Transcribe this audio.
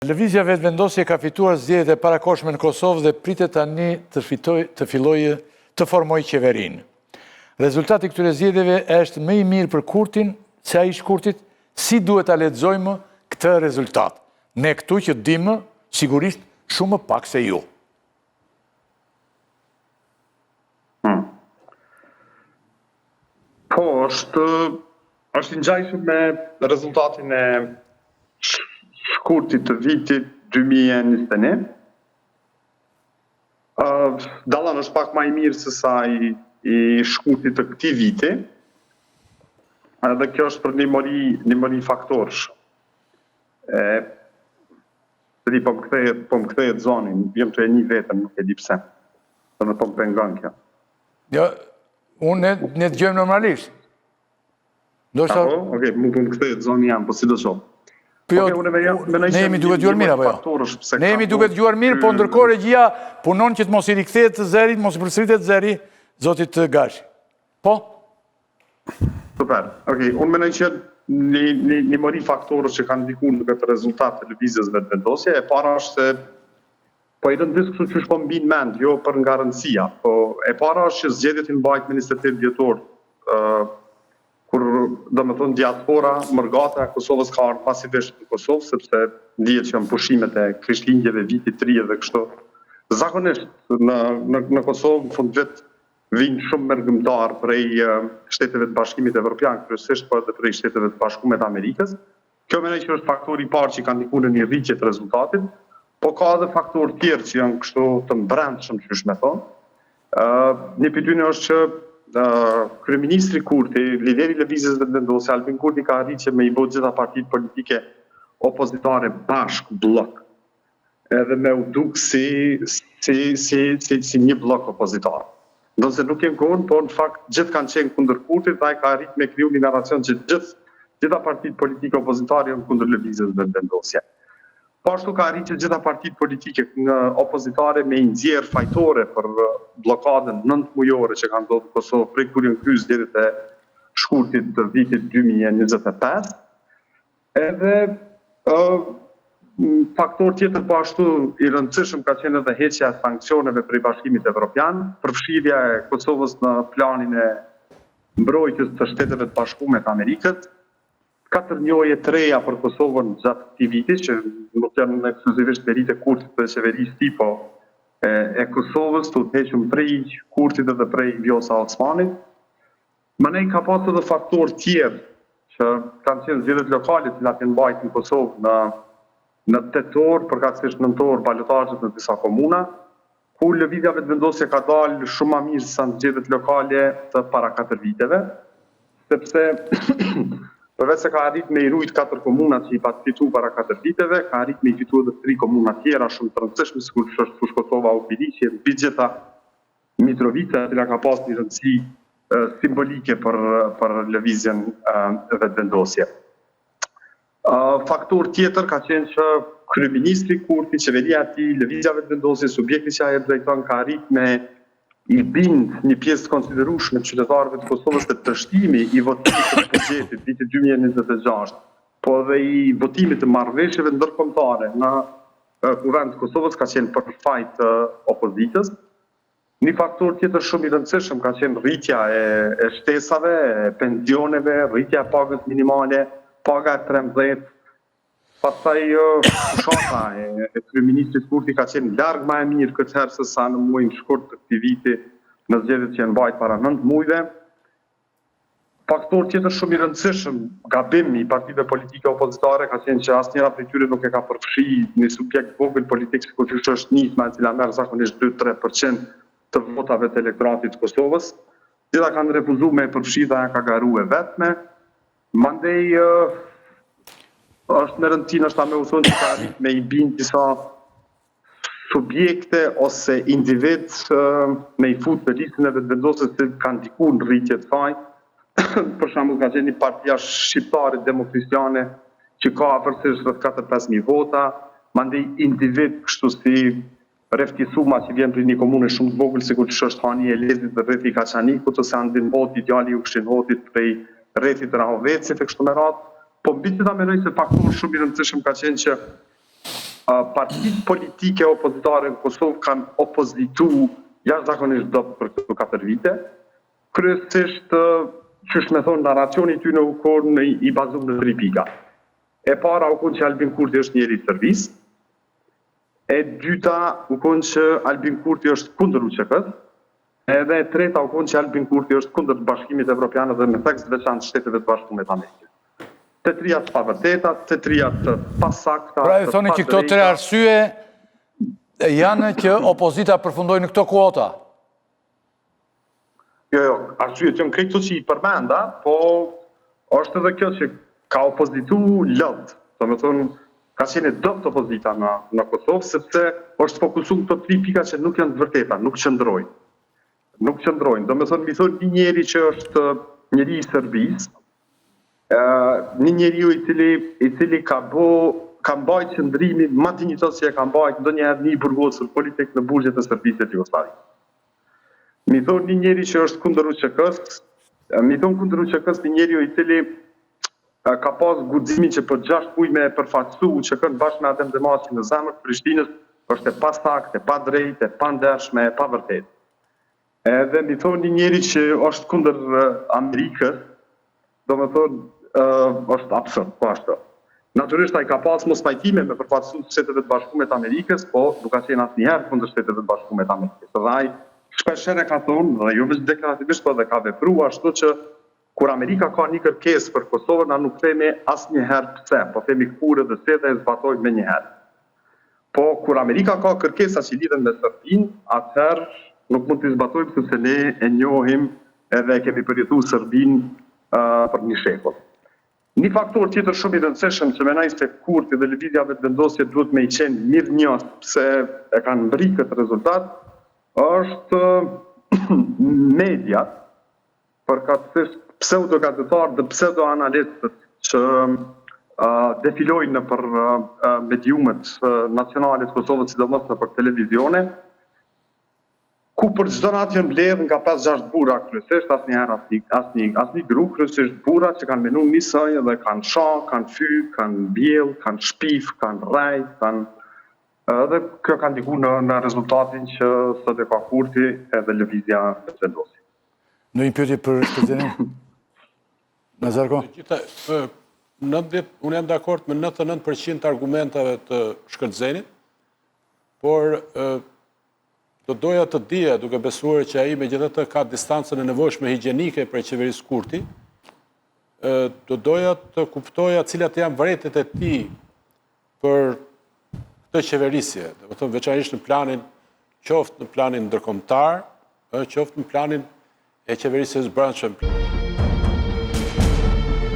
Lëvizja vetëvendosje ka fituar zgjedhjet e parakohshme në Kosovë dhe pritet tani të formojë qeverinë. Rezultati i këtyre zgjedhjeve është më i mirë për Kurtin se ai i Shkurtit. Si duhet ta lexojmë këtë rezultat? Ne këtu që dimë sigurisht shumë më pak se ju. Po, është i ngjajshëm me rezultatin e Shkurtit të vitit 2021. Dallon është pak më i mirë se sa i Shkurtit të këtij viti. Edhe kjo është për një mori faktorësh. Po më kthehet zonin, jam të e një vetëm, nuk e di pse. Po më pengon kjo. Jo, unë ne dëgjojmë normalisht. Okej, më kthehet zoni jam, po si do shoh. Ne jemi duke dëgjuar mirë apo jo? Ne jemi duke dëgjuar mirë, po ndërkohë regjia punon që të mos i rikthehet zëri, mos i përsëritet zëri zotit Gashi. Po? Super. Okej, unë mendoj që një mori faktorës që kanë ndikuar në këtë rezultat të lëvizjes vetëvendosje, e para është se po i rëndis kështu që shpo mbin mend, jo për nga rëndësia, po e para është që zgjedhjet i mbajt me 28 dhjetor, kur do më thonë diaspora mërgata e Kosovës ka ardhur pasi vesh në Kosovë, sepse dihet që janë pushimet e Krishtlindjeve vitit 30 dhe kështu. Zakonisht në Kosovë në fund vit vinë shumë mërgëmtar prej Shteteve të Bashkimit Evropian, kryesisht po edhe prej Shteteve të Bashkuara të Amerikës. Kjo mendoj që është faktori i parë që ka ndikuar në një rritje të rezultatit, po ka edhe faktorë tjerë që janë kështu të mbrëmshëm, çush më thon. Një pyetje është që kryeministri Kurti, lideri i lëvizjes vetëvendosje Albin Kurti ka arritur me i bë gjitha partitë politike opozitare bashkë blok. Edhe me u duk si një blok opozitar. Ndonse nuk jem kohën, po në fakt gjithë kanë qenë kundër Kurtit dhe ai ka arritur me kriju një narracion që gjitha partitë politike opozitare janë kundër lëvizjes vetëvendosje. Po ashtu ka arritur gjitha partitë politike opozitare me nxjerr fajtore për bllokadën 9 mujore që kanë ndodhur në Kosovë prej kur janë kryer zgjedhjet e Shkurtit të vitit 2025. Edhe faktor tjetër po ashtu i rëndësishëm ka qenë edhe heqja e sanksioneve prej Bashkimit Evropian, përfshirja e Kosovës në planin e mbrojtjes të Shteteve të Bashkuara të Amerikës. 4 njohje të reja për Kosovën gjatë këtij viti, që nuk janë ekskluzivisht meritë e Kurtit dhe qeverisë tij, po e Kosovës të udhëhequr prej Kurtit dhe prej Vjosa Osmanit. Manej ka pasur edhe faktorë tjerë që kanë qenë zgjedhjet lokale që janë mbajtur në Kosovë në tetor, përkatësisht nëntor, balotazhet në disa komuna, ku lëvizja vetëvendosje ka dalë shumë më mirë se zgjedhjet lokale të para 4 viteve, sepse përveç se ka arritur me i rujt 4 komuna që i pat fitu para 4 viteve, ka arritur me i fitu edhe 3 komuna tjera shumë të rëndësishme, sikur që është Fushkotova u Biliqi, Bigjeta, Mitrovica, e cila ka pas një rëndësi simbolike për lëvizjen vetëvendosje. Faktor tjetër ka qenë që kryeministri Kurti, qeveria e tij, lëvizja vetëvendosje, subjekti që ai e drejton ka arritur me i bind një pjesë të konsiderueshme të qytetarëve të Kosovës të dështimi i votimit të buxhetit vitit 2026, po dhe i votimit të marrëveshjeve ndërkombëtare në kuvend të Kosovës ka qenë për fajt të opozitës. Një faktor tjetër shumë i rëndësishëm ka qenë rritja e shtesave, e pensioneve, rritja e pagës minimale, paga e 13. Pastaj fushata e kryeministrit Kurti ka qenë larg më e mirë këtë herë se sa në muajin shkurt të këtij viti në zgjedhjet që janë mbajtur para 9 muajve. Faktor tjetër shumë i rëndësishëm, gabimi i partive politike opozitare ka qenë që asnjëra prej tyre nuk e ka përfshi një subjekt vogël politik sikur që është nisma e cila merr zakonisht 2-3% të votave të elektoratit të Kosovës. Gjitha kanë refuzuar me përfshi dhe ka garuar vetme. Mandej është në rëndësi nështë me u thonë që ka arritur me i bind disa subjekte ose individ me i fut në listën e vetëvendosjes që kanë ndikuar në rritje të saj. Për shembull ka qenë një partia shqiptare demokristiane që ka afërsisht rreth 4-5.000 vota, mandej individ kështu si Refti Suma që vjen prej një komune shumë të vogël sikur që është Hani Elezit dhe Refti Kaçanikut ose Andin Hoti, djali i Ukshin Hotit prej rrethit Rahovecit e kështu me radhë. Po mbi të ta mendoj se faktor shumë i rëndësishëm ka qenë që partitë politike opozitare në Kosovë kanë opozitu jashtëzakonisht dobët për këto 4 vite. Kryesisht, qysh me thonë, narracioni ty në u konë i bazuar në 3 pika. E para u konë që Albin Kurti është njeri i servis. E dyta u konë që Albin Kurti është kundër UÇK-s. Edhe e treta u konë që Albin Kurti është kundër Bashkimit Evropian dhe me tekst veçantë Shteteve të Bashkuara të Amerikës. Të trija të pavërteta, të trija të pasakta. Pra e thoni që këto 3 arsye janë që opozita përfundoi në këto kuota? Jo, arsyet janë krejt që i përmenda, po është edhe kjo që ka opozitu lëndë. Do me thonë, ka qenë dobët opozita në Kosovë, sepse është fokusu këto 3 pika që nuk janë të vërteta, nuk qëndrojnë. Do me thonë, mi thonë një njeri që është njeri i Serbisë, një njeriu i cili ka mbajt qëndrimin më dinjitos që e ka mbajt ndonjëherë një burgosur politik në burgjet e Serbisë të Jugosllavit. Mi thonë një njeri që është kundër UÇK-s, një njeriu i cili ka pas guximin që për 6 muaj me përfaqësu UÇK-n bashkë me Adem Demaçin në zemër të Prishtinës, është e pasaktë, e padrejtë, e pandershme, e pavërtetë. Edhe mi thonë një njeri që është kundër Amerikës, do me thonë, është absurd, po ashtu. Natyrisht ai ka pas mos pajtime me përfaqësues të Shteteve të Bashkuara të Amerikës, po nuk ka qenë asnjëherë kundër Shteteve të Bashkuara të Amerikës. Dhe ai shpeshherë ka thonë, dhe jo vetëm deklarativisht, por dhe ka vepruar ashtu që kur Amerika ka një kërkesë për Kosovën, na nuk themi asnjëherë pse, po themi kurrë dhe se dhe e zbatojmë menjëherë. Po kur Amerika ka kërkesa që lidhen me Serbinë, atëherë nuk mund të zbatojmë sepse ne e njohim edhe kemi përjetuar Serbinë për një shekull. Një faktor tjetër shumë i rëndësishëm që mendoj se Kurti dhe lëvizja vetëvendosje duhet me i qenë mirënjohës pse e kanë mbri këtë rezultat, është media, përkatësisht pseudo-gazetarë dhe pseudo-analistët që defilojnë në për mediumet nacionale të Kosovës, sidomos në për televizione, ku për çdo natë janë mbledhur nga 5-6 burra kryesisht, asnjë grup, kryesisht burra që kanë menuar një soj dhe kanë shah, kanë fy, kanë bjell, kanë shpif, kanë rrej, edhe kjo ka ndikuar në rezultatin që sot e ka Kurti edhe lëvizja vetëvendosje. Në një pyetje për shpërndarjen. Nazarko? Unë jam dakord me 99% argumentave të Shkëndzenit, por do doja të dija, duke besuar që ai megjithatë ka distancën e nevojshme higjienike për qeverisë Kurti, do doja të kuptoja cilat janë vërejtjet e tij për këtë qeverisje, do të thonë veçanërisht në planin qoftë në planin ndërkombëtar, qoftë në planin e qeverisjes brendshme.